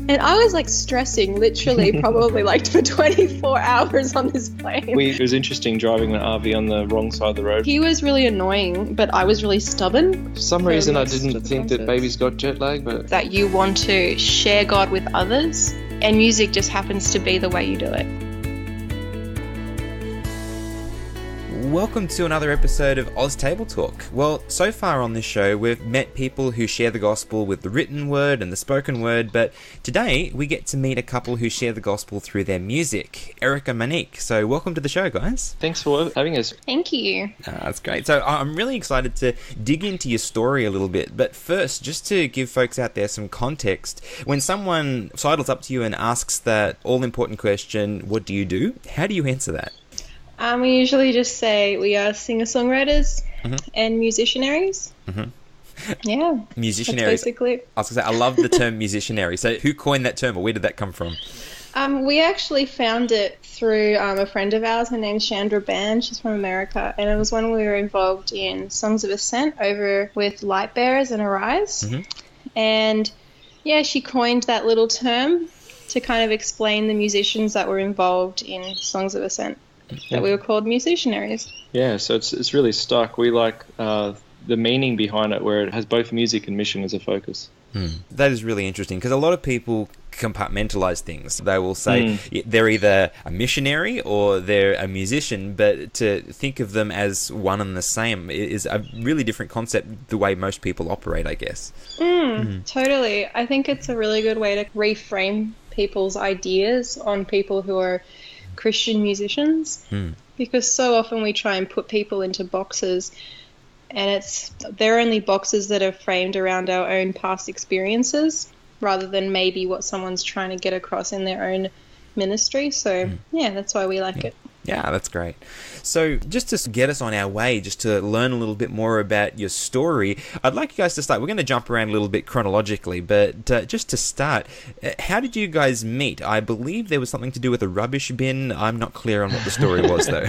And I was like stressing literally probably like for 24 hours on this plane. It was interesting driving an RV on the wrong side of the road. He was really annoying, but I was really stubborn. For some reason I didn't think that babies got jet lag, but... That you want to share God with others, and music just happens to be the way you do it. Welcome to another episode of Oz Table Talk. Well, so far on this show, we've met people who share the gospel with the written word and the spoken word, but today we get to meet a couple who share the gospel through their music, Eric and Monique. So welcome to the show, guys. Thanks for having us. Thank you. That's great. So I'm really excited to dig into your story a little bit, but first, just to give folks out there some context, when someone sidles up to you and asks that all-important question, what do you do? How do you answer that? We usually just say we are singer-songwriters and missionaries. Yeah. Missionaries. Basically. I was going to say, I love the term missionary. So who coined that term, or where did that come from? We actually found it through a friend of ours. Her name's Chandra Band. She's from America. And it was when we were involved in Songs of Ascent over with Light Bearers and Arise. And yeah, she coined that little term to kind of explain the musicians that were involved in Songs of Ascent. That we were called missionaries. Yeah, so it's really stuck. We like the meaning behind it, where it has both music and mission as a focus. That is really interesting, because a lot of people compartmentalize things. They will say they're either a missionary or they're a musician, but to think of them as one and the same is a really different concept, the way most people operate, I guess. Totally. I think it's a really good way to reframe people's ideas on people who are Christian musicians, because so often we try and put people into boxes, and they're only boxes that are framed around our own past experiences rather than maybe what someone's trying to get across in their own ministry. So yeah, that's why we like it. Yeah, that's great. So just to get us on our way, just to learn a little bit more about your story, I'd like you guys to start. We're going to jump around a little bit chronologically, but just to start, how did you guys meet? I believe there was something to do with a rubbish bin. I'm not clear on what the story was, though.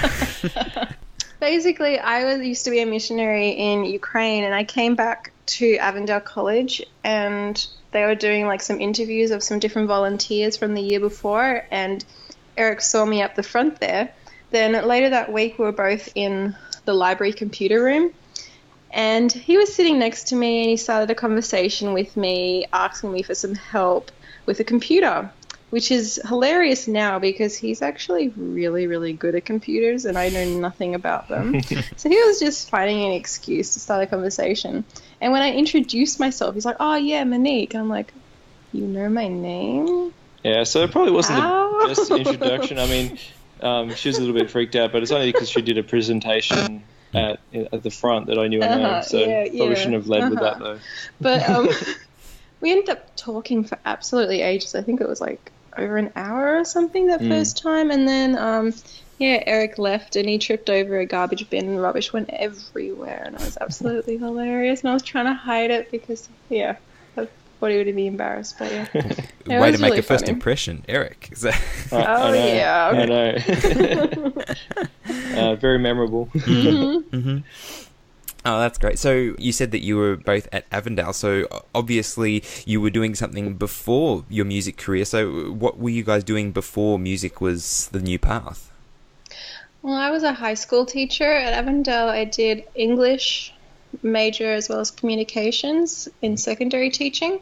Basically, I used to be a missionary in Ukraine, and I came back to Avondale College, and they were doing like some interviews of some different volunteers from the year before, and Eric saw me up the front there. Then later that week, we were both in the library computer room, and he was sitting next to me, and he started a conversation with me, asking me for some help with a computer, which is hilarious now because he's actually really, really good at computers, and I know nothing about them. So he was just finding an excuse to start a conversation. And when I introduced myself, he's like, "Oh, yeah, Monique." I'm like, "You know my name?" Yeah, so it probably wasn't the best introduction. I mean, she was a little bit freaked out, but it's only because she did a presentation at the front that I knew her name, so probably shouldn't have led with that, though. But we ended up talking for absolutely ages. I think it was like over an hour or something that first time, and then Eric left and he tripped over a garbage bin and rubbish went everywhere, and it was absolutely hilarious, and I was trying to hide it because I thought he would be embarrassed, but way to make a first impression, Eric. I know. Very memorable. Oh, that's great. So you said that you were both at Avondale, so obviously you were doing something before your music career. So what were you guys doing before music was the new path? Well, I was a high school teacher at Avondale. I did English major as well as communications in secondary teaching.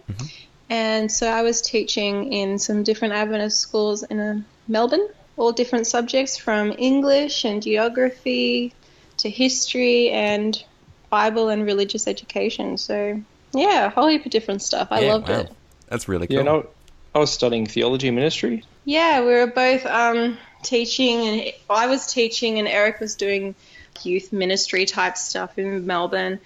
And so I was teaching in some different Adventist schools in Melbourne, all different subjects from English and geography to history and Bible and religious education. So yeah, a whole heap of different stuff. I loved it. That's really cool. Yeah, no, I was studying theology and ministry. Yeah, we were both teaching, and I was teaching and Eric was doing youth ministry type stuff in Melbourne.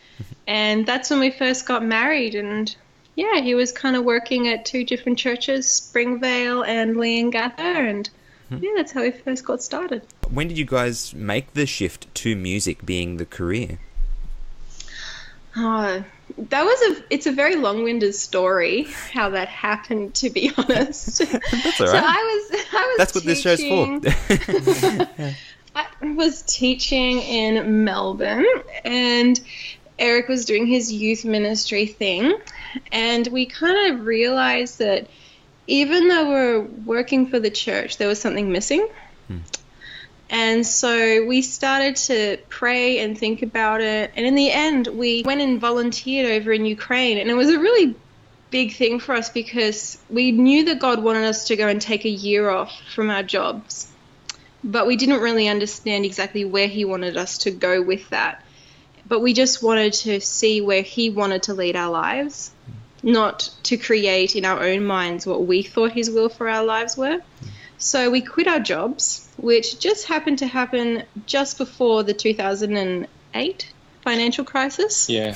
And that's when we first got married, and he was kind of working at two different churches, Springvale and Leongatha, and that's how we first got started. When did you guys make the shift to music being the career? It's a very long-winded story how that happened, to be honest. That's all right. So I was That's what this show's for. I was teaching in Melbourne, and Eric was doing his youth ministry thing, and we kind of realized that even though we're working for the church, there was something missing. And so we started to pray and think about it. And in the end, we went and volunteered over in Ukraine. And it was a really big thing for us because we knew that God wanted us to go and take a year off from our jobs. But we didn't really understand exactly where he wanted us to go with that. But we just wanted to see where he wanted to lead our lives, not to create in our own minds what we thought his will for our lives were. So we quit our jobs, which just happened to happen just before the 2008 financial crisis. Yeah.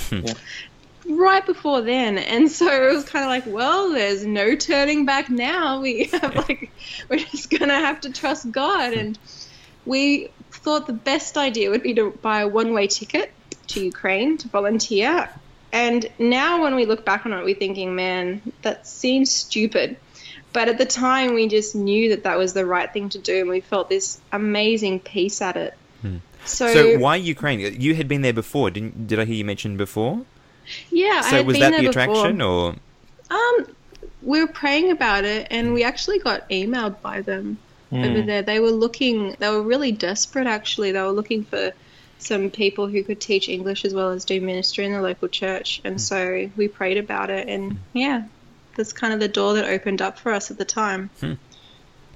Right before then. And so it was kind of like, well, there's no turning back now. We're just going to have to trust God. And we thought the best idea would be to buy a one-way ticket to Ukraine to volunteer. And now when we look back on it, we're thinking, man, that seems stupid. But at the time, we just knew that that was the right thing to do, and we felt this amazing peace at it. So why Ukraine? You had been there before, did I hear you mention before? Yeah, so I had was been that there the attraction, before. Or? We were praying about it, and we actually got emailed by them over there. They were really desperate, actually. They were looking for some people who could teach English as well as do ministry in the local church. And so we prayed about it, and that's kind of the door that opened up for us at the time.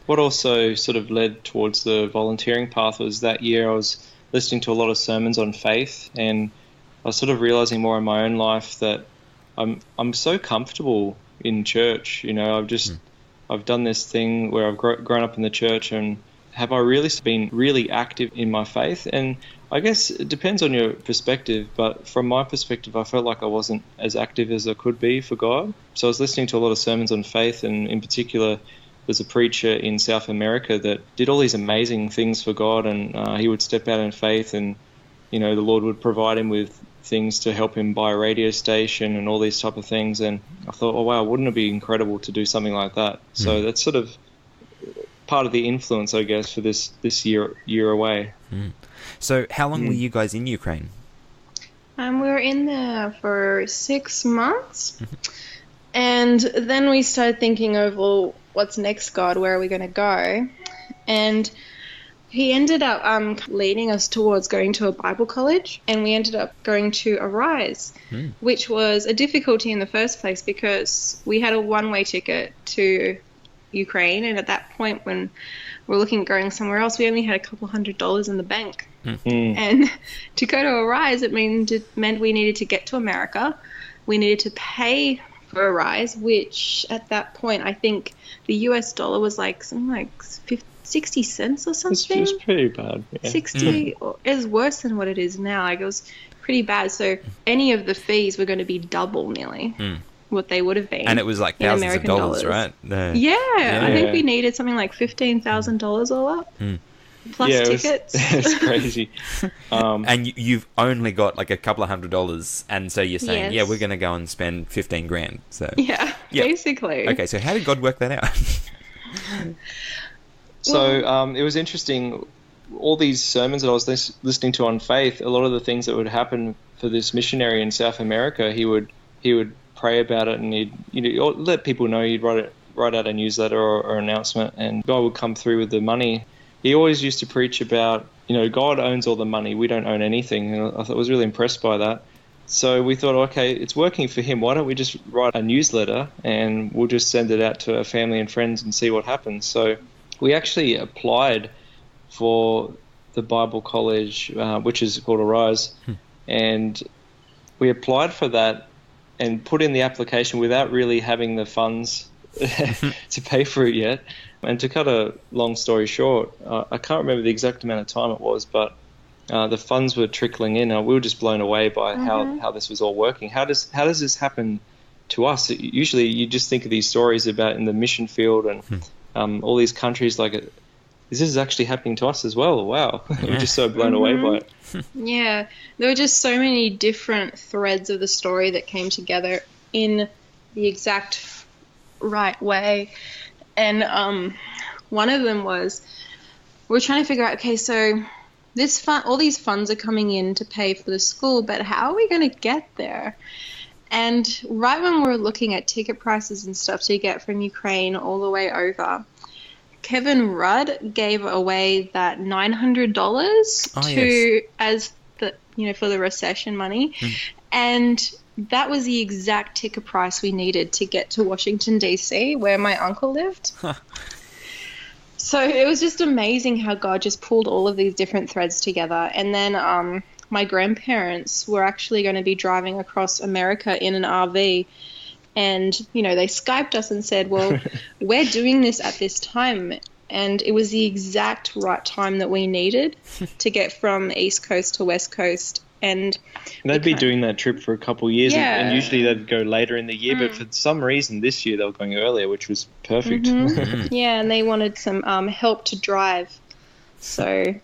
What also sort of led towards the volunteering path was that year I was listening to a lot of sermons on faith, and I was sort of realizing more in my own life that I'm so comfortable in church. You know, I've done this thing where I've grown up in the church, and have I really been really active in my faith? And I guess it depends on your perspective, but from my perspective, I felt like I wasn't as active as I could be for God. So I was listening to a lot of sermons on faith, and in particular, there's a preacher in South America that did all these amazing things for God, and he would step out in faith, and, you know, the Lord would provide him with things to help him buy a radio station and all these type of things. And I thought, oh, wow, wouldn't it be incredible to do something like that? So that's sort of part of the influence, I guess, for this year away. So how long were you guys in Ukraine? We were in there for 6 months. And then we started thinking of, well, what's next, God? Where are we going to go? And he ended up leading us towards going to a Bible college, and we ended up going to Arise, which was a difficulty in the first place because we had a one-way ticket to Ukraine, and at that point when we're looking at going somewhere else, we only had a couple $100 in the bank. And to go to Arise, it meant we needed to get to America. We needed to pay for Arise, which at that point I think the US dollar was like something like 60 cents or something. It's pretty bad. Yeah. 60 is worse than what it is now. Like, it was pretty bad. So any of the fees were going to be double nearly what they would have been. And it was like thousands of dollars, right? Yeah, I think we needed something like $15,000 all up. Plus tickets. It's crazy. And you've only got like a couple of $100, and so you're saying, we're going to go and spend 15 grand. So basically. Okay, so how did God work that out? So it was interesting. All these sermons that I was listening to on faith, a lot of the things that would happen for this missionary in South America, he would pray about it, and he'd let people know. He'd write out a newsletter or announcement, and God would come through with the money. He always used to preach about, God owns all the money. We don't own anything. And I was really impressed by that. So we thought, okay, it's working for him. Why don't we just write a newsletter and we'll just send it out to our family and friends and see what happens. So we actually applied for the Bible college, which is called Arise, and we applied for that and put in the application without really having the funds to pay for it yet. And to cut a long story short, I can't remember the exact amount of time it was, but the funds were trickling in. We were just blown away by how this was all working. How does this happen to us? Usually you just think of these stories about in the mission field and all these countries, like, this is actually happening to us as well. Wow. We're just so blown away by it. Yeah, there were just so many different threads of the story that came together in the exact right way. And one of them was, we're trying to figure out, okay, so all these funds are coming in to pay for the school, but how are we going to get there? And right when we were looking at ticket prices and stuff to get from Ukraine all the way over, Kevin Rudd gave away that $900 as the for the recession money, and that was the exact ticket price we needed to get to Washington DC, where my uncle lived. So it was just amazing how God just pulled all of these different threads together. And then my grandparents were actually going to be driving across America in an RV. And, they Skyped us and said, well, we're doing this at this time. And it was the exact right time that we needed to get from East Coast to West Coast. And they'd be doing that trip for a couple of years, Yeah. and usually they'd go later in the year, but for some reason this year they were going earlier, which was perfect. Yeah, and they wanted some help to drive. So,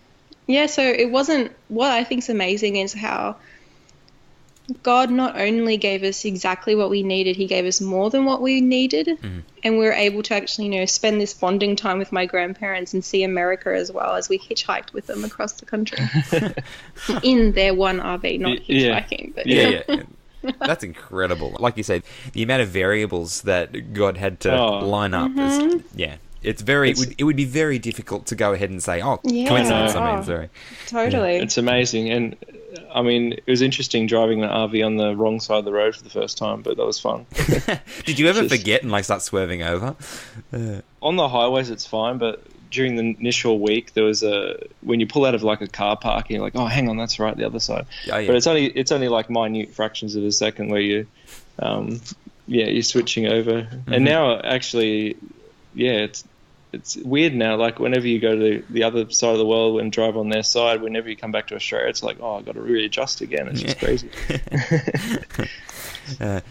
so it wasn't, what I think is amazing is how God not only gave us exactly what we needed, he gave us more than what we needed, and we were able to actually, spend this bonding time with my grandparents and see America as well as we hitchhiked with them across the country in their one RV, not hitchhiking. But Yeah. That's incredible. Like you said, the amount of variables that God had to line up is, it would be very difficult to go ahead and say, coincidence, sorry. Totally. Yeah, it's amazing. And I mean, it was interesting driving the RV on the wrong side of the road for the first time, but that was fun. Did you ever forget and start swerving over? On the highways, it's fine, but during the initial week, there was when you pull out of a car park, you're like, oh, hang on, that's right, the other side. Oh, yeah. But it's only like minute fractions of a second where you, you're switching over. And now, actually, it's weird now. Like whenever you go to the other side of the world and drive on their side, whenever you come back to Australia, it's like, oh, I've got to readjust again. It's just crazy.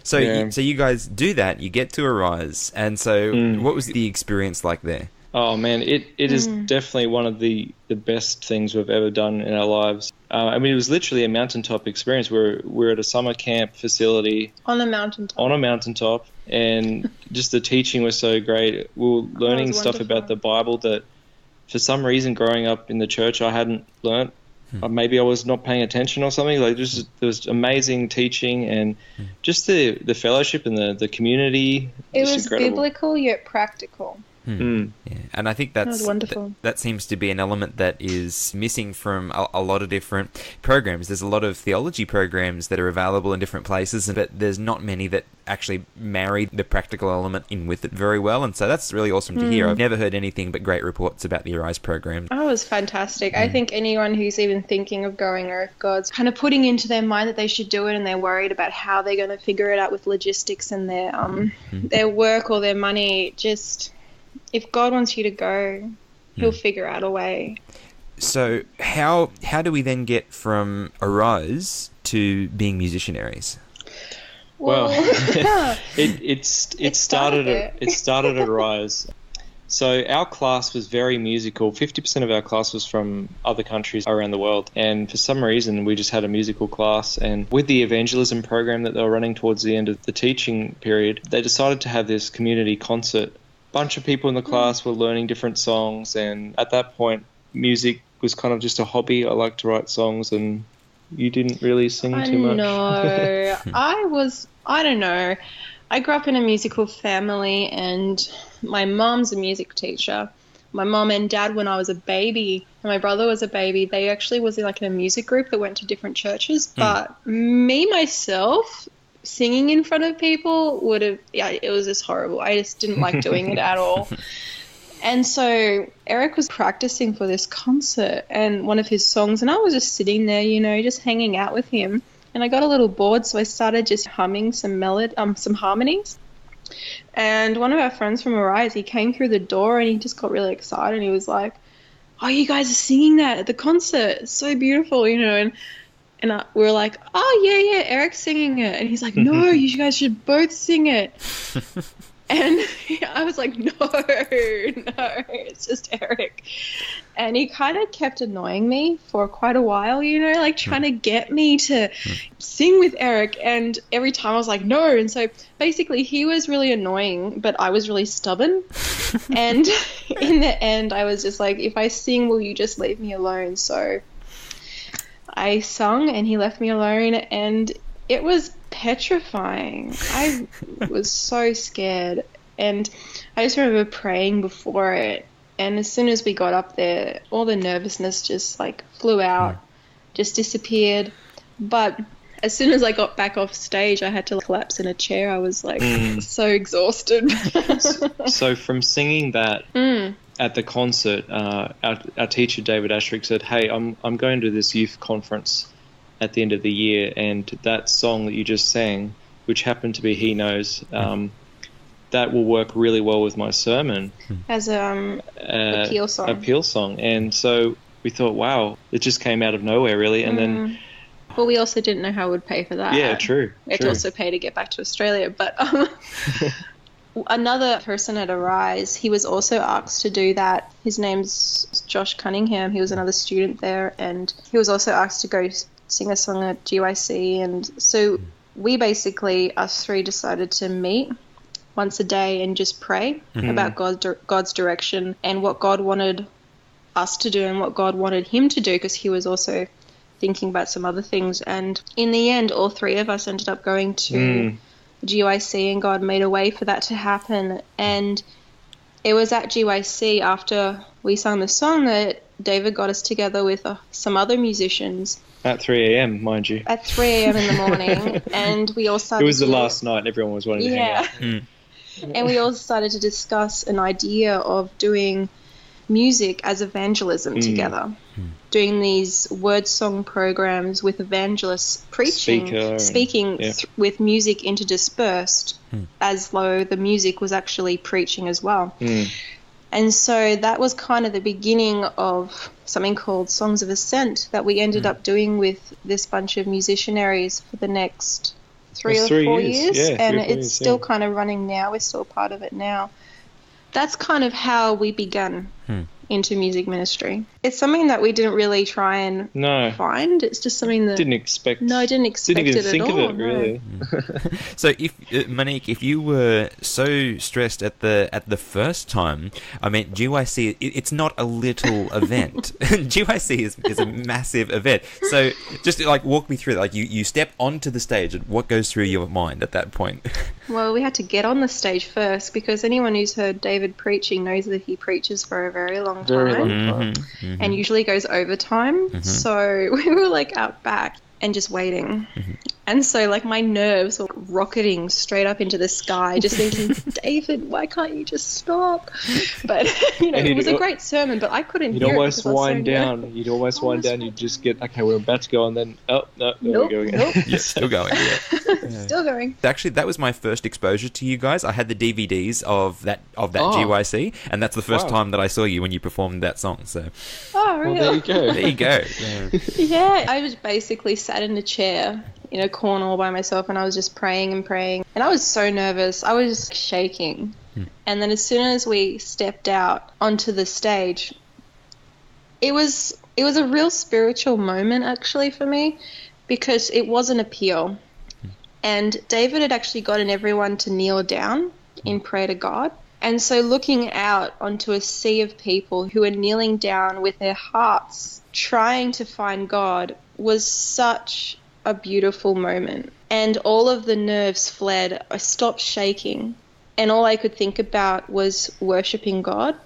So you guys do that. You get to Arise, and so what was the experience like there? Oh man, it is definitely one of the best things we've ever done in our lives. I mean, it was literally a mountaintop experience. We're at a summer camp facility on a mountaintop, and just the teaching was so great. We were learning stuff about the Bible that, for some reason, growing up in the church, I hadn't learnt. Maybe I was not paying attention or something. There was amazing teaching, and just the fellowship and the community. It was incredible. Biblical yet practical. Yeah. And I think that's wonderful. That seems to be an element that is missing from a lot of different programs. There's a lot of theology programs that are available in different places, but there's not many that actually marry the practical element in with it very well. And so that's really awesome to hear. I've never heard anything but great reports about the Arise program. Oh, it was fantastic. I think anyone who's even thinking of going, or if God's kind of putting into their mind that they should do it and they're worried about how they're going to figure it out with logistics and their work or their money, just... if God wants you to go, he'll figure out a way. So how do we then get from Arise to being missionaries? Well, it started at Arise. So our class was very musical. 50% of our class was from other countries around the world. And for some reason, we just had a musical class. And with the evangelism program that they were running towards the end of the teaching period, they decided to have this community concert. Bunch of people in the class were learning different songs, and at that point music was kind of just a hobby. I like to write songs, and you didn't really sing too much. No, I don't know. I grew up in a musical family, and my mom's a music teacher. My mom and dad, when I was a baby and my brother was a baby, they actually was in a music group that went to different churches. But me, myself, singing in front of people it was just horrible. I just didn't like doing it at all. And so Eric was practicing for this concert and one of his songs, and I was just sitting there, just hanging out with him. And I got a little bored, so I started just humming some harmonies. And one of our friends from Arise, he came through the door and he just got really excited. And he was like, "Oh, you guys are singing that at the concert. It's so beautiful, And we were like, "Oh, yeah, Eric's singing it." And he's like, "No, you guys should both sing it." And I was like, no, it's just Eric. And he kind of kept annoying me for quite a while, trying to get me to sing with Eric. And every time I was like, no. And so basically he was really annoying, but I was really stubborn. And in the end, I was just like, if I sing, will you just leave me alone? So I sung and he left me alone, and it was petrifying. I was so scared. And I just remember praying before it. And as soon as we got up there, all the nervousness just like flew out, just disappeared. But as soon as I got back off stage, I had to collapse in a chair. I was like so exhausted. So from singing that at the concert, our teacher David Ashrick said, "Hey, I'm going to this youth conference at the end of the year, and that song that you just sang, which happened to be He Knows, that will work really well with my sermon as a appeal song." Appeal song, and so we thought, wow, it just came out of nowhere, really, and then. Well, we also didn't know how we'd pay for that. Yeah, true. We had to also pay to get back to Australia. But another person at Arise, he was also asked to do that. His name's Josh Cunningham. He was another student there, and he was also asked to go sing a song at GYC. And so we basically, us three, decided to meet once a day and just pray about God's direction and what God wanted us to do and what God wanted him to do, because he was also thinking about some other things. And in the end, all three of us ended up going to GYC, and God made a way for that to happen. And it was at GYC, after we sung the song, that David got us together with some other musicians. At 3 a.m., mind you. At 3 a.m. in the morning. And we all started It was the last night. Everyone was wanting to hang out. And we all started to discuss an idea of doing music as evangelism together. Doing these word song programs with evangelists speaking with music interdispersed, as though the music was actually preaching as well. And so that was kind of the beginning of something called Songs of Ascent that we ended up doing with this bunch of missionaries for the next 3 or 4 years. Yeah, and it's still kind of running now. We're still part of it now. That's kind of how we began into music ministry. It's something that we didn't really try and find. It's just something that I didn't expect it think at of all. it, really. So if Monique, if you were so stressed at the first time, I mean, GYC, it's not a little event. GYC is a massive event. So just like walk me through that. Like you step onto the stage, and what goes through your mind at that point? Well, we had to get on the stage first, because anyone who's heard David preaching knows that he preaches for a very long time. And usually goes overtime. So we were like out back and just waiting. And so like my nerves were rocketing straight up into the sky, just thinking, David, why can't you just stop? But it was a great sermon, but I couldn't hear it. You'd almost wind down. You'd almost wind down. You'd just get, okay, we're about to go, and then there we go again. Yeah, still going. Still going. Actually, that was my first exposure to you guys. I had the DVDs of that GYC, and that's the first time that I saw you when you performed that song. So, really? Well, there you go. There you go. Yeah, I was basically sat in a chair in a corner all by myself, and I was just praying and praying, and I was so nervous. I was shaking. And then as soon as we stepped out onto the stage, it was a real spiritual moment actually for me, because it was an appeal. And David had actually gotten everyone to kneel down in prayer to God. And so looking out onto a sea of people who are kneeling down with their hearts trying to find God was such a beautiful moment. And all of the nerves fled. I stopped shaking, and all I could think about was worshiping God.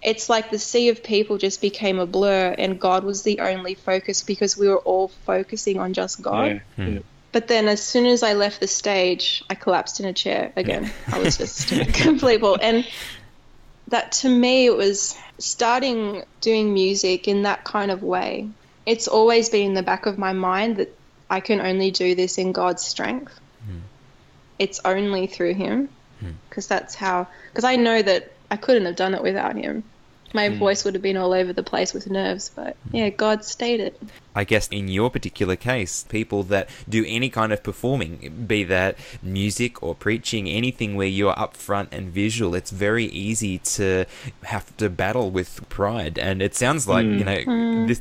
It's like the sea of people just became a blur, and God was the only focus, because we were all focusing on just God. But then as soon as I left the stage, I collapsed in a chair again. I was just a complete ball. And that, to me, it was starting doing music in that kind of way. It's always been in the back of my mind that I can only do this in God's strength. It's only through him, because I know that I couldn't have done it without him. My voice would have been all over the place with nerves, but yeah, God stayed it. I guess in your particular case, people that do any kind of performing, be that music or preaching, anything where you're up front and visual, it's very easy to have to battle with pride. And it sounds like,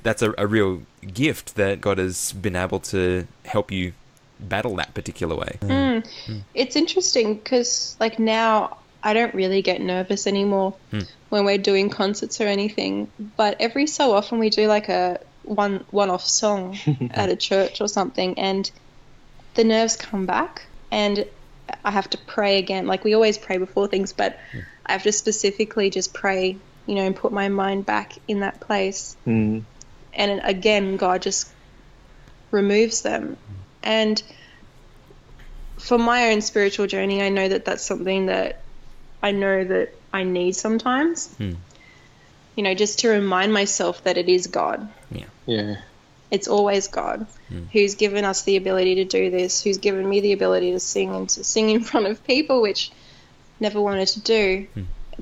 that's a real gift that God has been able to help you battle that particular way. It's interesting, because like now I don't really get nervous anymore when we're doing concerts or anything, but every so often we do like a one-off song at a church or something, and the nerves come back and I have to pray again. Like, we always pray before things, but I have to specifically just pray, you know, and put my mind back in that place. And again, God just removes them. And for my own spiritual journey, I know that that's something that I know that I need sometimes. You know, just to remind myself that it is God. Yeah. It's always God who's given us the ability to do this, who's given me the ability to sing and to sing in front of people, which never wanted to do,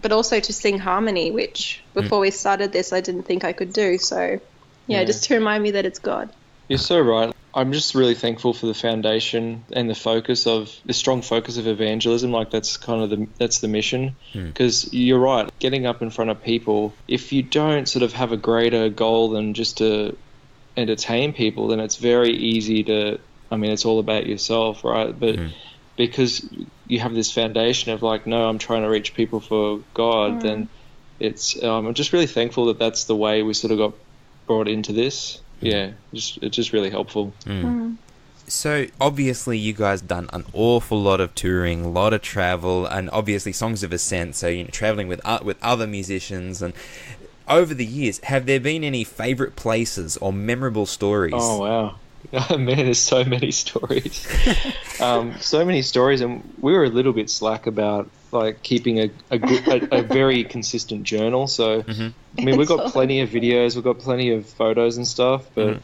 but also to sing harmony, which before we started this, I didn't think I could do. So, just to remind me that it's God. You're so right. I'm just really thankful for the foundation and the strong focus of evangelism. Like, that's kind of that's the mission. Because you're right, getting up in front of people, if you don't sort of have a greater goal than just to entertain people, then it's very easy to, I mean, it's all about yourself, right? But because you have this foundation of like, no, I'm trying to reach people for God, then it's, I'm just really thankful that that's the way we sort of got brought into this. Yeah, it's just really helpful. So obviously you guys done an awful lot of touring, a lot of travel, and obviously Songs of Ascent, so, you know, traveling with other musicians. And over the years, have there been any favorite places or memorable stories? Oh, wow. Oh, man, there's so many stories. So many stories, and we were a little bit slack about like keeping a very consistent journal. So, I mean, we've got plenty of videos, we've got plenty of photos and stuff, but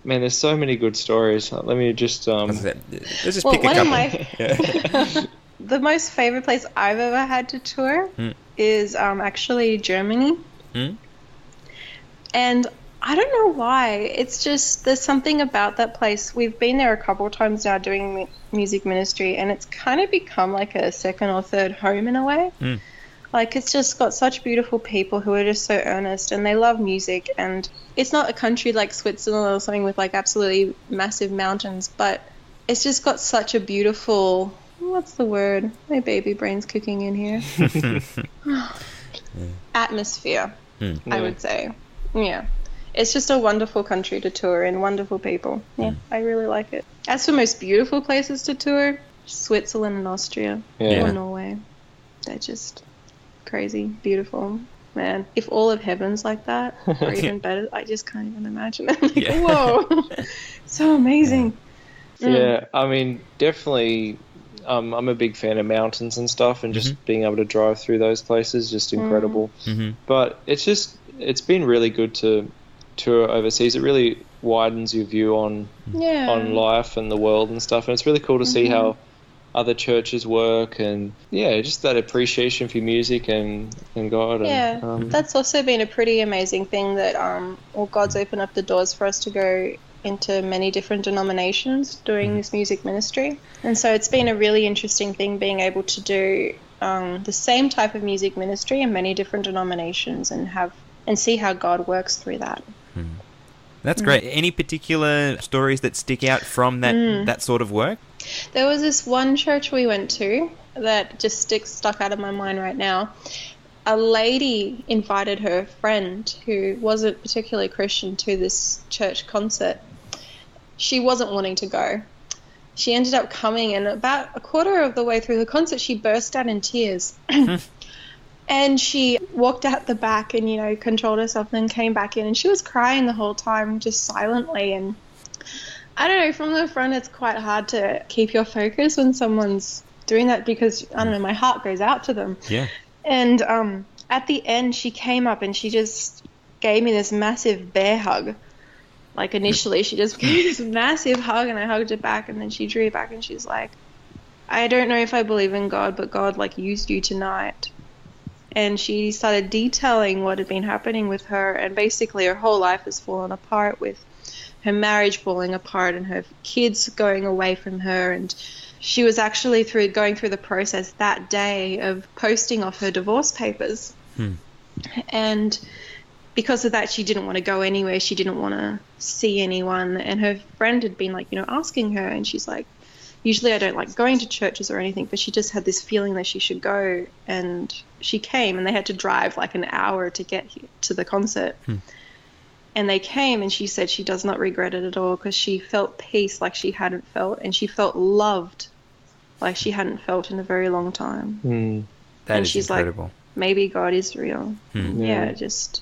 man, there's so many good stories. Let me just let's just pick a couple. The most favorite place I've ever had to tour is actually Germany. And I don't know why. It's just, there's something about that place. We've been there a couple of times now doing music ministry, and it's kind of become like a second or third home in a way. Like, it's just got such beautiful people who are just so earnest, and they love music. And it's not a country like Switzerland or something with like absolutely massive mountains, but it's just got such a beautiful, what's the word? My baby brain's kicking in here. Atmosphere, I would say. Yeah. It's just a wonderful country to tour in, wonderful people. Yeah, I really like it. As for most beautiful places to tour, Switzerland and Austria or Norway. They're just crazy, beautiful. Man, if all of heaven's like that, or even better, I just can't even imagine it. Like, whoa, so amazing. Yeah, I mean, definitely, I'm a big fan of mountains and stuff, and just being able to drive through those places, just incredible. But it's been really good to tour overseas. It really widens your view on life and the world and stuff, and it's really cool to see how other churches work, and just that appreciation for music and God. And, that's also been a pretty amazing thing that God's opened up the doors for us to go into many different denominations doing this music ministry. And so it's been a really interesting thing being able to do the same type of music ministry in many different denominations and see how God works through that. That's great. Any particular stories that stick out from that sort of work? There was this one church we went to that just stuck out of my mind right now. A lady invited her friend who wasn't particularly Christian to this church concert. She wasn't wanting to go. She ended up coming, and about a quarter of the way through the concert, she burst out in tears. And she walked out the back and, you know, controlled herself, and then came back in, and she was crying the whole time, just silently. And I don't know, from the front, it's quite hard to keep your focus when someone's doing that, because, I don't know, my heart goes out to them. Yeah. And at the end, she came up and she just gave me this massive bear hug. Like, initially, she just gave me this massive hug, and I hugged her back, and then she drew back, and she's like, I don't know if I believe in God, but God, like, used you tonight. And she started detailing what had been happening with her, and basically her whole life has fallen apart, with her marriage falling apart and her kids going away from her. And she was actually going through the process that day of posting off her divorce papers. And because of that, she didn't want to go anywhere. She didn't want to see anyone. And her friend had been, like, you know, asking her, and she's like, usually I don't like going to churches or anything, but she just had this feeling that she should go. And she came, and they had to drive like an hour to get here to the concert. And they came, and she said she does not regret it at all, because she felt peace like she hadn't felt, and she felt loved like she hadn't felt in a very long time. That and is she's incredible. like, maybe God is real. It's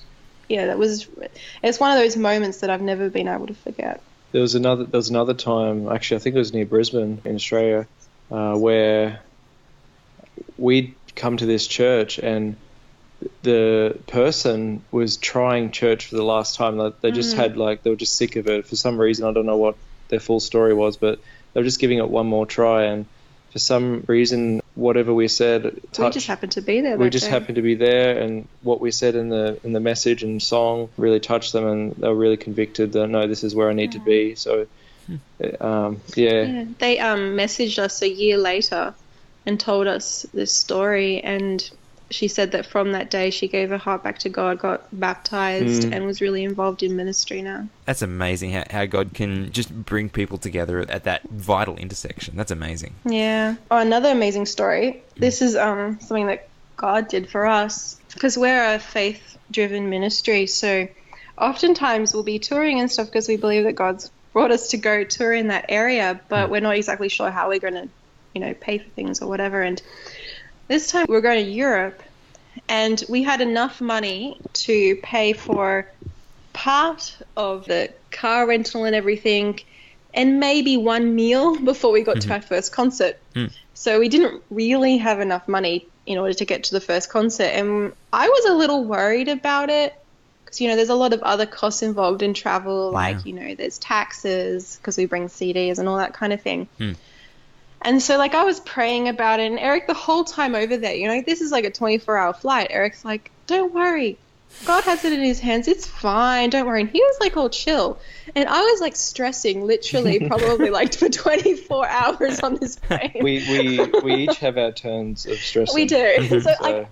one of those moments that I've never been able to forget. There was another time, actually, I think it was near Brisbane in Australia, where we'd come to this church, and the person was trying church for the last time. They just had they were just sick of it for some reason. I don't know what their full story was, but they were just giving it one more try. And for some reason, whatever we said, we just happened to be there. We just happened to be there, and what we said in the message and song really touched them, and they were really convicted that no, this is where I need to be. So, they messaged us a year later and told us this story, and she said that from that day she gave her heart back to God, got baptized, and was really involved in ministry now. That's amazing how God can just bring people together at that vital intersection. That's amazing. Yeah. Oh, another amazing story. This is something that God did for us, because we're a faith-driven ministry, so oftentimes we'll be touring and stuff because we believe that God's brought us to go tour in that area, but we're not exactly sure how we're going to, pay for things or whatever. And this time we're going to Europe, and we had enough money to pay for part of the car rental and everything, and maybe one meal before we got to our first concert. So we didn't really have enough money in order to get to the first concert, and I was a little worried about it because, there's a lot of other costs involved in travel, like, there's taxes because we bring CDs and all that kind of thing. And so, I was praying about it, and Eric, the whole time over there, this is like a 24-hour flight. Eric's like, don't worry. God has it in his hands. It's fine. Don't worry. And he was all chill. And I was stressing literally probably for 24 hours on this plane. We each have our turns of stressing. We do. So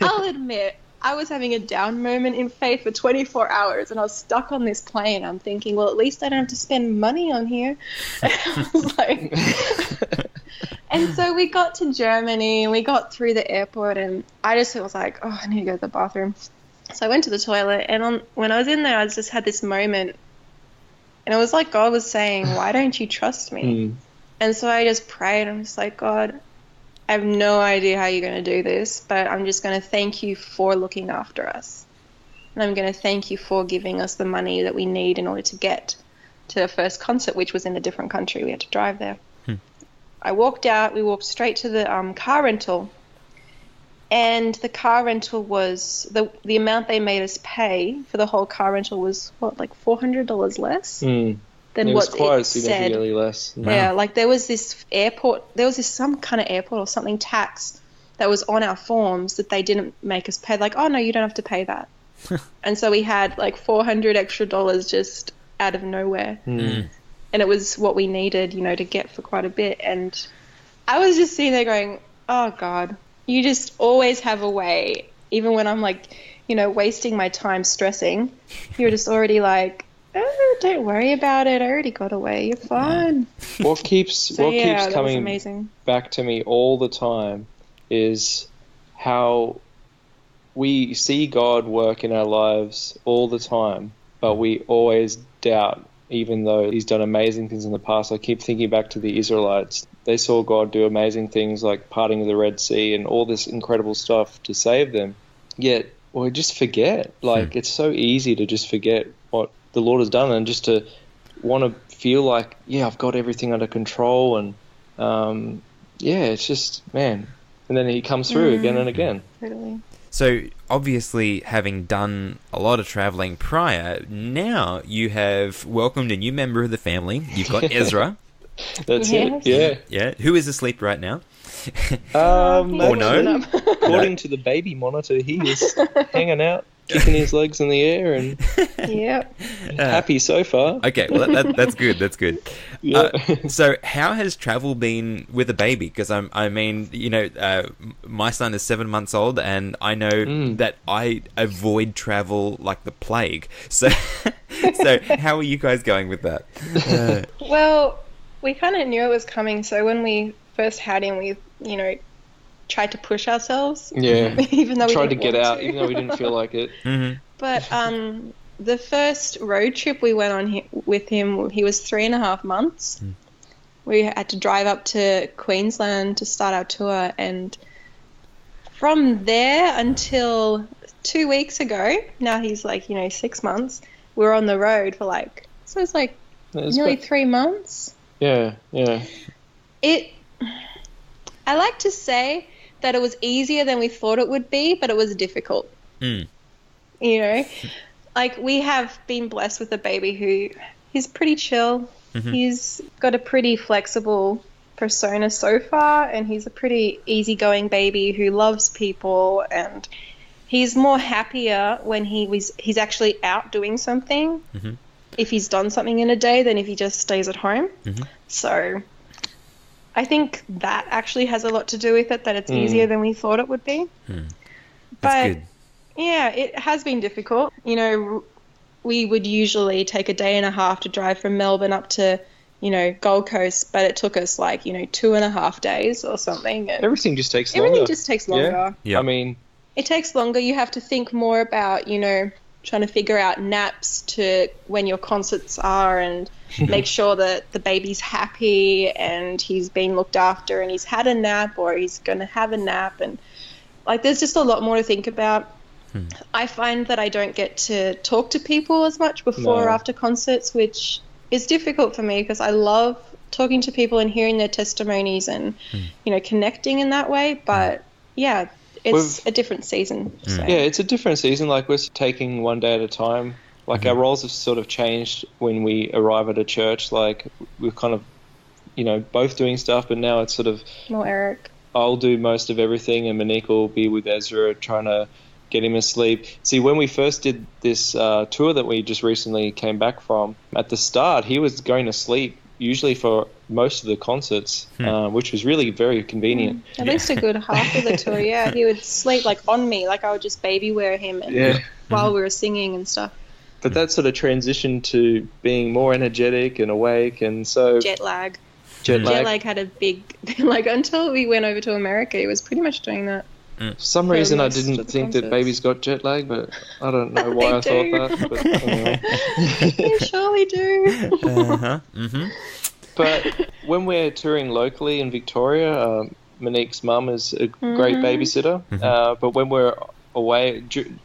I'll admit, I was having a down moment in faith for 24 hours, and I was stuck on this plane. I'm thinking, well, at least I don't have to spend money on here. And I was and so we got to Germany, and we got through the airport, and I just was like, oh, I need to go to the bathroom. So I went to the toilet, and when I was in there, I just had this moment, and it was like God was saying, why don't you trust me? And so I just prayed. I'm just like, God, I have no idea how you're going to do this, but I'm just going to thank you for looking after us. And I'm going to thank you for giving us the money that we need in order to get to the first concert, which was in a different country. We had to drive there. I walked out. We walked straight to the car rental. And the car rental was, the amount they made us pay for the whole car rental was, $400 less than it what quite it significantly said. Less. Yeah, there was this some kind of airport or something tax that was on our forms that they didn't make us pay. Oh, no, you don't have to pay that. And so we had $400 extra just out of nowhere. And it was what we needed, to get for quite a bit. And I was just sitting there going, oh, God, you just always have a way. Even when I'm wasting my time stressing, you're just already oh, don't worry about it. I already got away. You're fine. What keeps coming back to me all the time is how we see God work in our lives all the time, but we always doubt, even though he's done amazing things in the past. I keep thinking back to the Israelites. They saw God do amazing things like parting of the Red Sea and all this incredible stuff to save them. Yet, we just forget. It's so easy to just forget what the Lord has done, and just to want to feel I've got everything under control, and it's just, man. And then he comes through again and again. Totally. So obviously, having done a lot of traveling prior, now you have welcomed a new member of the family. You've got Ezra. That's it. Yeah. Yeah. Who is asleep right now? Or no? According to the baby monitor, he is hanging out, kicking his legs in the air, and happy so far. Okay, well that's good. That's good. Yeah. So how has travel been with a baby? Because my son is 7 months old, and I know that I avoid travel like the plague. So how are you guys going with that? Well, we kind of knew it was coming. So when we first had him, we tried to push ourselves. Yeah. Even though we tried to didn't get want out, to. even though we didn't feel like it. Mm-hmm. But the first road trip we went on with him, he was 3.5 months. We had to drive up to Queensland to start our tour, and from there until 2 weeks ago, now he's like, 6 months, we were on the road for so it's nearly 3 months. Yeah. I like to say that it was easier than we thought it would be, but it was difficult. We have been blessed with a baby who he's pretty chill. He's got a pretty flexible persona so far, and he's a pretty easygoing baby who loves people, and he's more happier when he's actually out doing something, if he's done something in a day, than if he just stays at home. So I think that actually has a lot to do with it, that it's easier than we thought it would be. But good. Yeah, it has been difficult. We would usually take a day and a half to drive from Melbourne up to, Gold Coast, but it took us 2.5 days or something. And everything just takes longer. Everything just takes longer. Yeah. I mean, it takes longer. You have to think more about, trying to figure out naps to when your concerts are, and make sure that the baby's happy and he's been looked after and he's had a nap or he's going to have a nap. And there's just a lot more to think about. I find that I don't get to talk to people as much before or after concerts, which is difficult for me because I love talking to people and hearing their testimonies and, connecting in that way. But, yeah, it's a different season. So. Yeah, it's a different season. We're taking one day at a time. Our roles have sort of changed when we arrive at a church. We're kind of, both doing stuff, but now it's sort of... More Eric. I'll do most of everything, and Monique will be with Ezra trying to get him asleep. See, when we first did this tour that we just recently came back from, at the start, he was going to sleep usually for most of the concerts, which was really very convenient. At least a good half of the tour, yeah. He would sleep on me, I would just baby wear him while we were singing and stuff. But that sort of transitioned to being more energetic and awake, and so... Jet lag had a big... until we went over to America, he was pretty much doing that. For some reason, I didn't think that babies got jet lag, but I don't know why I thought that. But anyway. They surely do. But when we're touring locally in Victoria, Monique's mum is a great babysitter. But when we're away,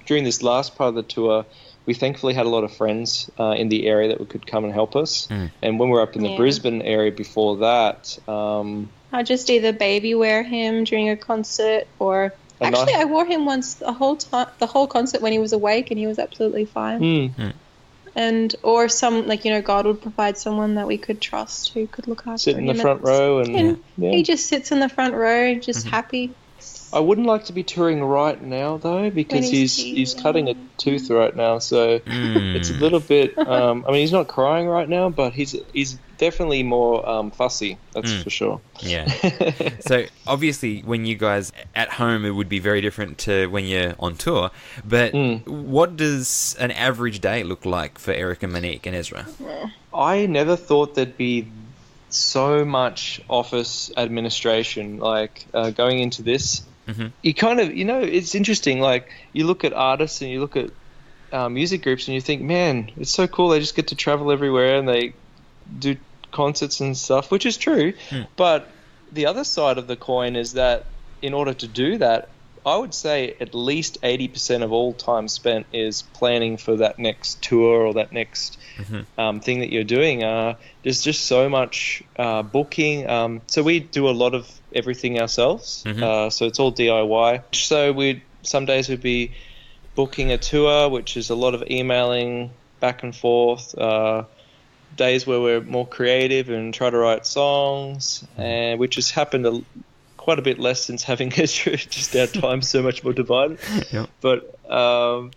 during this last part of the tour, we thankfully had a lot of friends in the area that could come and help us. And when we were up in the Brisbane area before that... I just either baby wear him during a concert or... Actually, I wore him once the whole concert when he was awake, and he was absolutely fine. And or some God would provide someone that we could trust who could look after him. Sit in the front row, and he just sits in the front row, just happy. I wouldn't like to be touring right now though, because he's cutting a tooth right now, so it's a little bit. He's not crying right now, but he's definitely more fussy. That's for sure. Yeah. So obviously, when you guys at home, it would be very different to when you're on tour. But what does an average day look like for Eric and Monique and Ezra? I never thought there'd be so much office administration going into this. You kind of, it's interesting. You look at artists and you look at music groups and you think, man, it's so cool. They just get to travel everywhere and they do concerts and stuff, which is true. But the other side of the coin is that in order to do that, I would say at least 80% of all time spent is planning for that next tour or that next thing that you're doing. There's just so much booking. So we do a lot of everything ourselves. So it's all DIY. So some days we'd be booking a tour, which is a lot of emailing back and forth. Days where we're more creative and try to write songs, and which has happened quite a bit less since having Ezra. Just our time's so much more divided. But a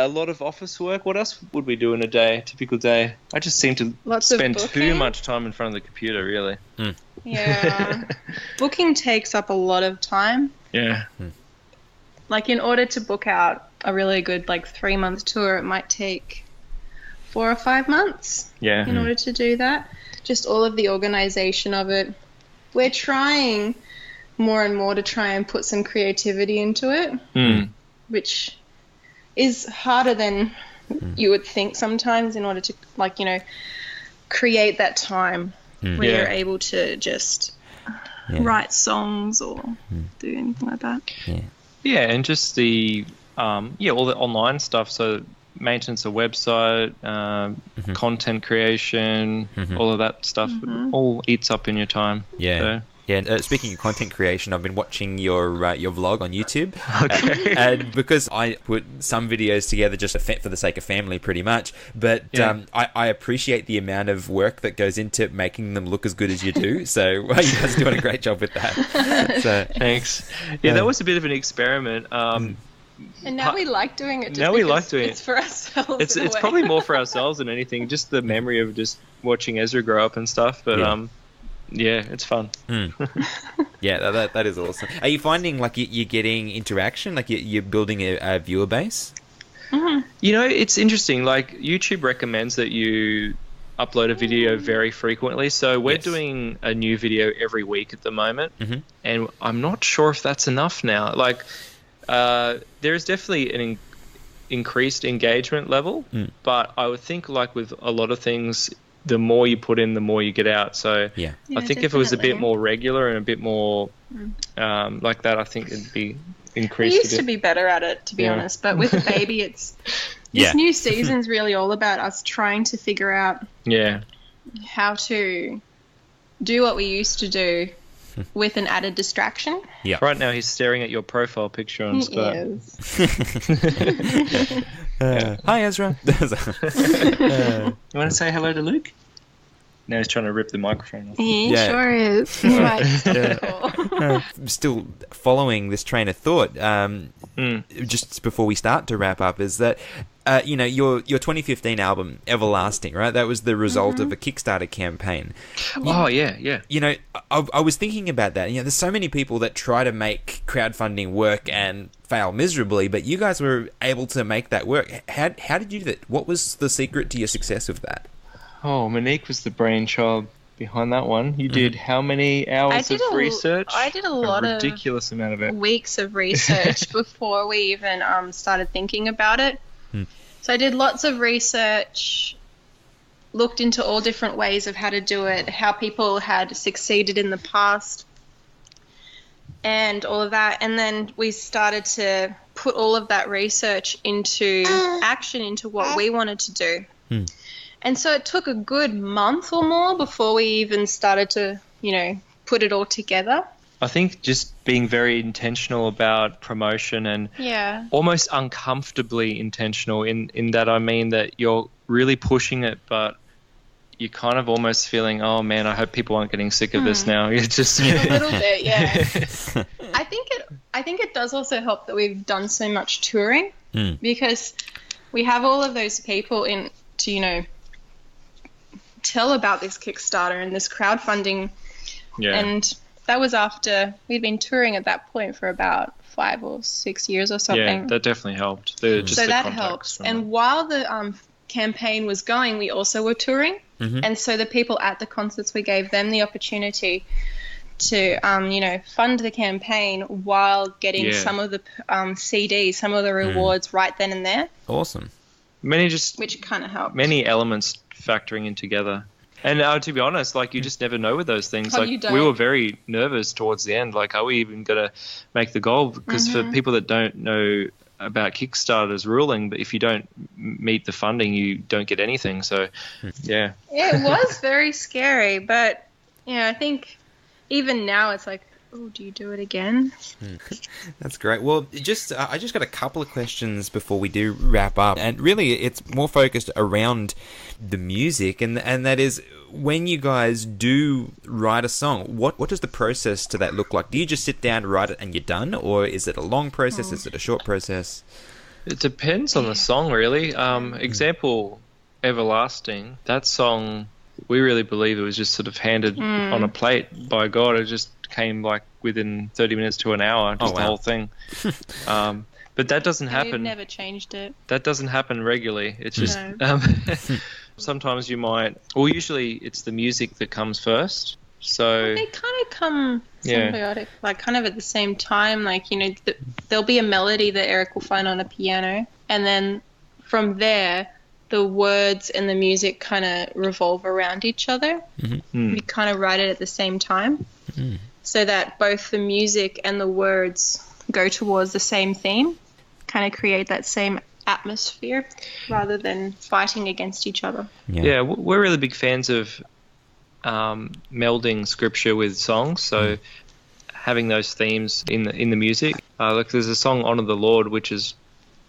lot of office work. What else would we do in a day? Typical day. I just seem to spend too much time in front of the computer, really. Yeah. Booking takes up a lot of time. Yeah. In order to book out a really good 3-month tour, it might take 4 or 5 months in order to do that. Just all of the organization of it. We're trying more and more to try and put some creativity into it, which is harder than you would think sometimes in order to, like, you know, create that time where you're able to just write songs or do anything like that. Yeah, and just the all the online stuff. So maintenance of website, content creation, all of that stuff, all eats up in your time. So. Yeah, and speaking of content creation, I've been watching your vlog on YouTube. Okay. And because I put some videos together just for the sake of family, pretty much. But I appreciate the amount of work that goes into making them look as good as you do. So you guys are doing a great job with that. So thanks. Yeah, that was a bit of an experiment. And now we like doing it. It's for ourselves. It's probably more for ourselves than anything. Just the memory of just watching Ezra grow up and stuff. But yeah, it's fun. Yeah, that is awesome. Are you finding like you're getting interaction, like you're building a viewer base? You know, it's interesting. Like YouTube recommends that you upload a video very frequently. So we're doing a new video every week at the moment, and I'm not sure if that's enough now. Like, there is definitely an increased engagement level, but I would think, like with a lot of things, the more you put in, the more you get out. So I think if it was a bit more regular and a bit more like that, I think it'd be increased. We used to be better at it, to be honest, but with a baby, it's this new season's really all about us trying to figure out how to do what we used to do with an added distraction. Yeah. Right now he's staring at your profile picture on Skype. Hi, Ezra. You want to say hello to Luke? Now he's trying to rip the microphone off. He sure is. Still following this train of thought, just before we start to wrap up, is that you know, your 2015 album Everlasting, right? That was the result of a Kickstarter campaign. Oh yeah. You know, I was thinking about that. You know, there's so many people that try to make crowdfunding work and fail miserably, but you guys were able to make that work. How did you do that? What was the secret to your success with that? Oh, Monique was the brainchild behind that one. You did how many hours of research? I did a lot of ridiculous amount of it. Weeks of research before we even started thinking about it. So I did lots of research, looked into all different ways of how to do it, how people had succeeded in the past, and all of that. And then we started to put all of that research into action, into what we wanted to do. And so it took a good month or more before we even started to, you know, put it all together. I think just being very intentional about promotion and almost uncomfortably intentional in that I mean that you're really pushing it, but you're kind of almost feeling, oh man, I hope people aren't getting sick of this now. You're just a little bit, yeah. I think it does also help that we've done so much touring because we have all of those people in to, you know, tell about this Kickstarter and this crowdfunding. And that was after we'd been touring at that point for about 5 or 6 years or something. Yeah, that definitely helped. So that helps. And while the campaign was going, we also were touring. And so the people at the concerts, we gave them the opportunity to, you know, fund the campaign while getting some of the CDs, some of the rewards right then and there. Awesome. Which kind of helped. Many elements factoring in together. And to be honest, like, you just never know with those things. Like, we were very nervous towards the end. Like, are we even going to make the goal? Because for people that don't know about Kickstarter's ruling, but if you don't meet the funding, you don't get anything. So, yeah. It was very scary. But, yeah, I think even now it's like, oh, do you do it again? That's great. Well, I just got a couple of questions before we do wrap up, and really it's more focused around the music, and that is, when you guys do write a song, what does the process to that look like? Do you just sit down, write it, and you're done, or is it a long process? Is it a short process? It depends on the song, really. Example, Everlasting. That song, we really believe it was just sort of handed on a plate by God. It just came like within 30 minutes to an hour, just the whole thing. But that doesn't happen. We've never changed it. That doesning happen regularly. It's just sometimes you might, usually it's the music that comes first. So they kind of come symbiotic, like kind of at the same time. Like, you know, there'll be a melody that Eric will find on a piano, and then from there, the words and the music kind of revolve around each other. We kind of write it at the same time, so that both the music and the words go towards the same theme, kind of create that same atmosphere rather than fighting against each other. Yeah, we're really big fans of melding scripture with songs, so having those themes in the music. Like there's a song "Honor the Lord," which is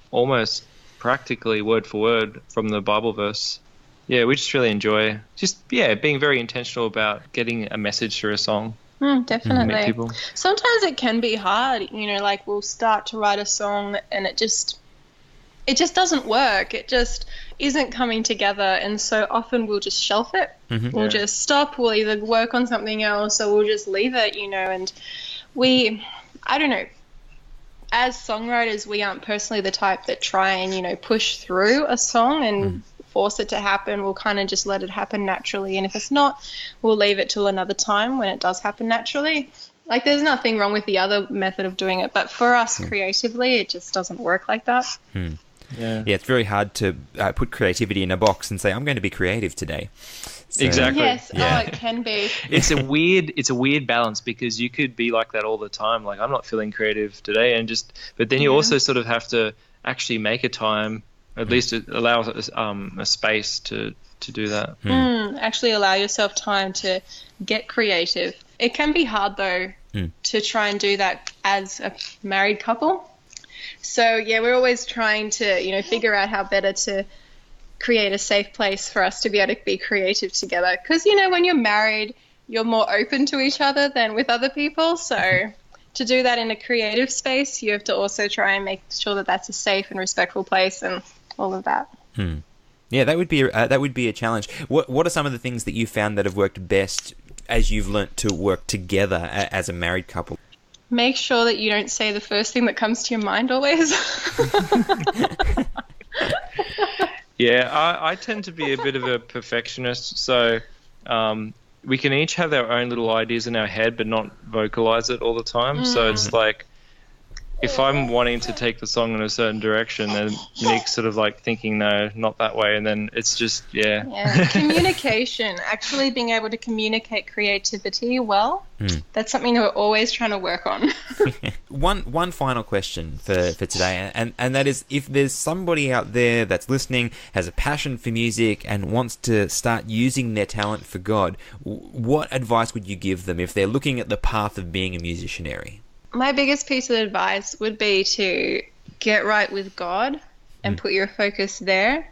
almost practically word for word from the Bible verse. Yeah, we just really enjoy being very intentional about getting a message through a song. Definitely. People. Sometimes it can be hard, like we'll start to write a song and it just doesn't work. It just isn't coming together, and so often we'll just shelf it. We'll just stop. We'll either work on something else or we'll just leave it, and I don't know. As songwriters, we aren't personally the type that try and, push through a song and force it to happen. We'll kind of just let it happen naturally. And if it's not, we'll leave it till another time when it does happen naturally. Like, there's nothing wrong with the other method of doing it. But for us creatively, it just doesn't work like that. Yeah, it's very hard to put creativity in a box and say, I'm going to be creative today. So, exactly. Yes, it can be. It's a weird balance, because you could be like that all the time. Like, I'm not feeling creative today, but then you also sort of have to actually make a time, at least allow a space to do that. Actually allow yourself time to get creative. It can be hard though to try and do that as a married couple. So we're always trying to figure out how better to create a safe place for us to be able to be creative together, because when you're married, you're more open to each other than with other people. So to do that in a creative space, you have to also try and make sure that that's a safe and respectful place and all of that. Yeah, that would be a challenge. What are some of the things that you found that have worked best as you've learnt to work together as a married couple? Make sure that you don't say the first thing that comes to your mind always. Yeah, I tend to be a bit of a perfectionist, so we can each have our own little ideas in our head but not vocalize it all the time. So it's like, if I'm wanting to take the song in a certain direction, and Nick's sort of like thinking, no, not that way, and then it's just, Communication, actually being able to communicate creativity well, that's something that we're always trying to work on. One final question for today, and that is, if there's somebody out there that's listening, has a passion for music and wants to start using their talent for God, what advice would you give them if they're looking at the path of being a musicianary? My biggest piece of advice would be to get right with God and put your focus there,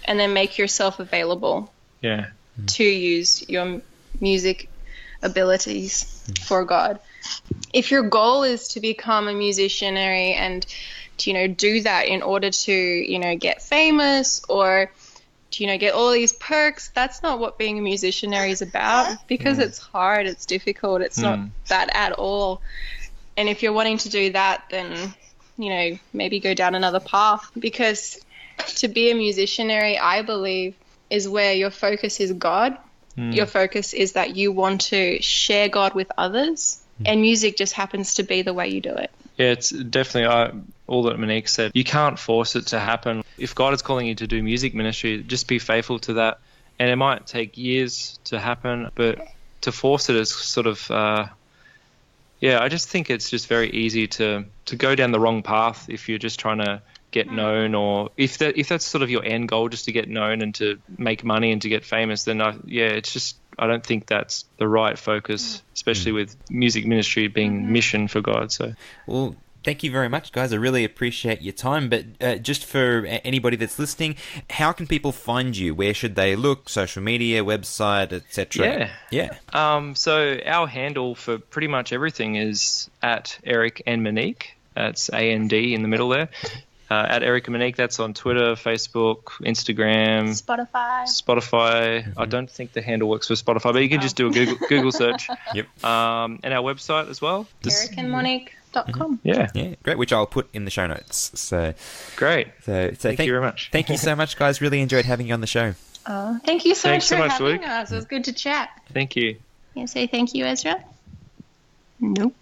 and then make yourself available to use your music abilities for God. If your goal is to become a musicianary and to, do that in order to, get famous or to, get all these perks, that's not what being a musicianary is about, because it's hard, it's difficult, it's not that at all. And if you're wanting to do that, then, maybe go down another path, because to be a musicianary, I believe, is where your focus is God. Your focus is that you want to share God with others, and music just happens to be the way you do it. Yeah, it's definitely all that Monique said. You can't force it to happen. If God is calling you to do music ministry, just be faithful to that. And it might take years to happen, but to force it is sort of... I just think it's just very easy to go down the wrong path if you're just trying to get known, or if that's sort of your end goal, just to get known and to make money and to get famous, then I don't think that's the right focus, especially with music ministry being mission for God. So, well, thank you very much, guys. I really appreciate your time. But just for anybody that's listening, how can people find you? Where should they look? Social media, website, etc. So our handle for pretty much everything is at Eric and Monique. That's AND in the middle there. At Eric and Monique, that's on Twitter, Facebook, Instagram, Spotify. I don't think the handle works for Spotify, but you can just do a Google search. Yep. And our website as well. ericandmonique.com. Yeah, great, which I'll put in the show notes. So great. So thank you very much. Thank you so much, guys. Really enjoyed having you on the show. Thank you so much for having Luke. us. It was good to chat. Thank you. You say thank you, Ezra? Nope.